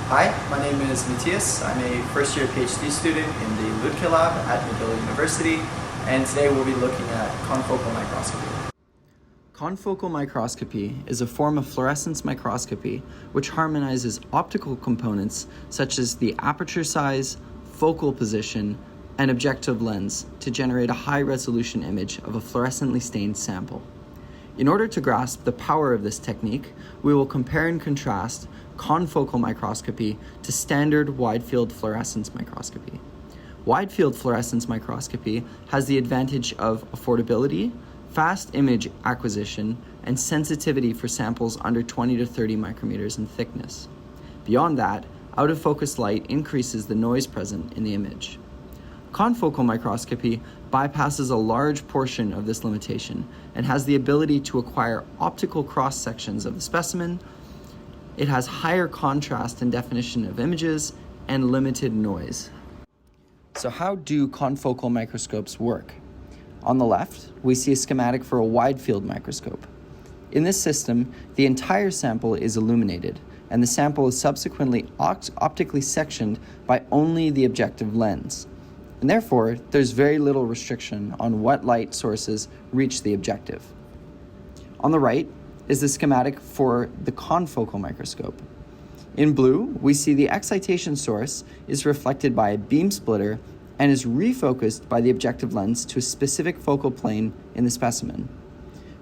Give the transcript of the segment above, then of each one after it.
Hi, my name is Matthias. I'm a first-year PhD student in the Luedtke Lab at McGill University, and today we'll be looking at confocal microscopy. Confocal microscopy is a form of fluorescence microscopy which harmonizes optical components such as the aperture size, focal position, and objective lens to generate a high-resolution image of a fluorescently stained sample. In order to grasp the power of this technique, we will compare and contrast confocal microscopy to standard widefield fluorescence microscopy. Widefield fluorescence microscopy has the advantage of affordability, fast image acquisition, and sensitivity for samples under 20 to 30 micrometers in thickness. Beyond that, out-of-focus light increases the noise present in the image. Confocal microscopy bypasses a large portion of this limitation and has the ability to acquire optical cross-sections of the specimen. It has higher contrast and definition of images and limited noise. So how do confocal microscopes work? On the left, we see a schematic for a wide-field microscope. In this system, the entire sample is illuminated, and the sample is subsequently optically sectioned by only the objective lens. And therefore, there's very little restriction on what light sources reach the objective. On the right is the schematic for the confocal microscope. In blue, we see the excitation source is reflected by a beam splitter and is refocused by the objective lens to a specific focal plane in the specimen.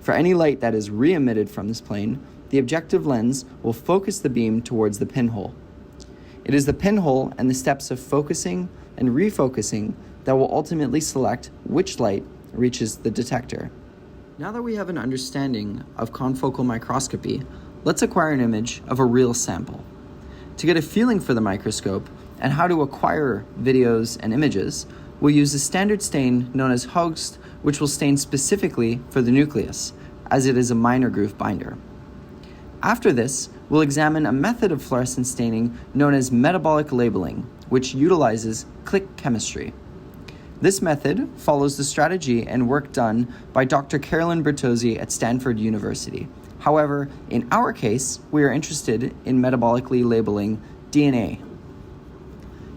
For any light that is re-emitted from this plane, the objective lens will focus the beam towards the pinhole. It is the pinhole and the steps of focusing and refocusing that will ultimately select which light reaches the detector. Now that we have an understanding of confocal microscopy, let's acquire an image of a real sample. To get a feeling for the microscope and how to acquire videos and images, we'll use a standard stain known as Hoechst, which will stain specifically for the nucleus, as it is a minor groove binder. After this, we'll examine a method of fluorescent staining known as metabolic labeling, which utilizes click chemistry. This method follows the strategy and work done by Dr. Carolyn Bertozzi at Stanford University. However, in our case, we are interested in metabolically labeling DNA.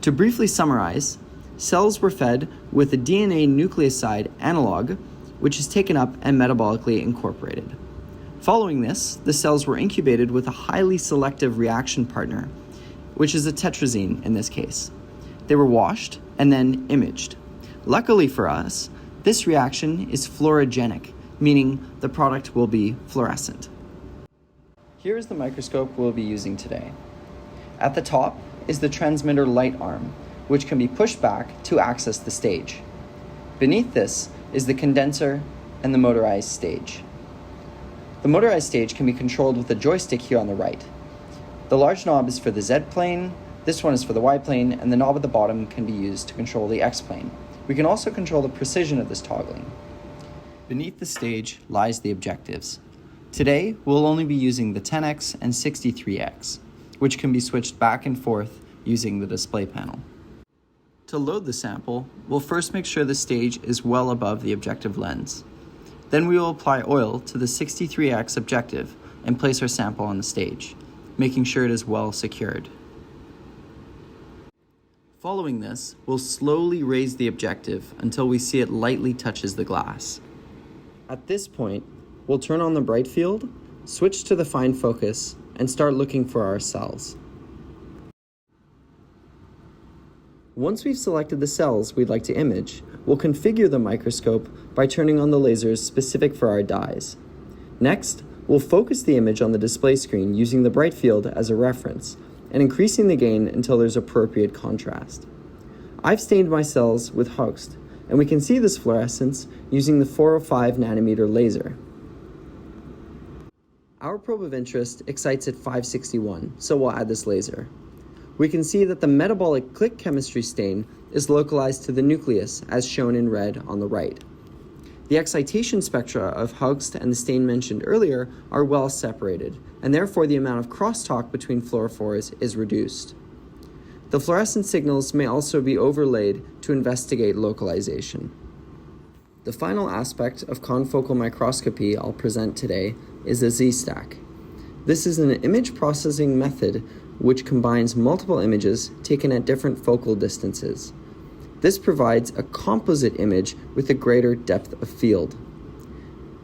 To briefly summarize, cells were fed with a DNA nucleoside analog, which is taken up and metabolically incorporated. Following this, the cells were incubated with a highly selective reaction partner, which is a tetrazine in this case. They were washed and then imaged. Luckily for us, this reaction is fluorogenic, meaning the product will be fluorescent. Here is the microscope we'll be using today. At the top is the transmitter light arm, which can be pushed back to access the stage. Beneath this is the condenser and the motorized stage. The motorized stage can be controlled with a joystick here on the right. The large knob is for the Z plane, this one is for the Y plane, and the knob at the bottom can be used to control the X plane. We can also control the precision of this toggling. Beneath the stage lies the objectives. Today, we'll only be using the 10x and 63x, which can be switched back and forth using the display panel. To load the sample, we'll first make sure the stage is well above the objective lens. Then we will apply oil to the 63x objective and place our sample on the stage, making sure it is well secured. Following this, we'll slowly raise the objective until we see it lightly touches the glass. At this point, we'll turn on the bright field, switch to the fine focus, and start looking for our cells. Once we've selected the cells we'd like to image, we'll configure the microscope by turning on the lasers specific for our dyes. Next, we'll focus the image on the display screen using the bright field as a reference, and increasing the gain until there's appropriate contrast. I've stained my cells with Hoechst, and we can see this fluorescence using the 405 nanometer laser. Our probe of interest excites at 561, so we'll add this laser. We can see that the metabolic click chemistry stain is localized to the nucleus as shown in red on the right. The excitation spectra of Hoechst and the stain mentioned earlier are well separated, and therefore the amount of crosstalk between fluorophores is reduced. The fluorescent signals may also be overlaid to investigate localization. The final aspect of confocal microscopy I'll present today is a Z-stack. This is an image processing method which combines multiple images taken at different focal distances. This provides a composite image with a greater depth of field.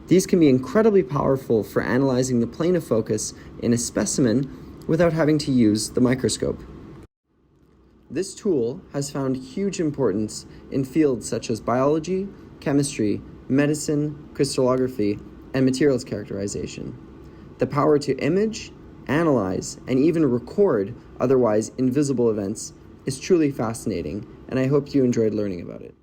These can be incredibly powerful for analyzing the plane of focus in a specimen without having to use the microscope. This tool has found huge importance in fields such as biology, chemistry, medicine, crystallography, and materials characterization. The power to image, analyze, and even record otherwise invisible events is truly fascinating, and I hope you enjoyed learning about it.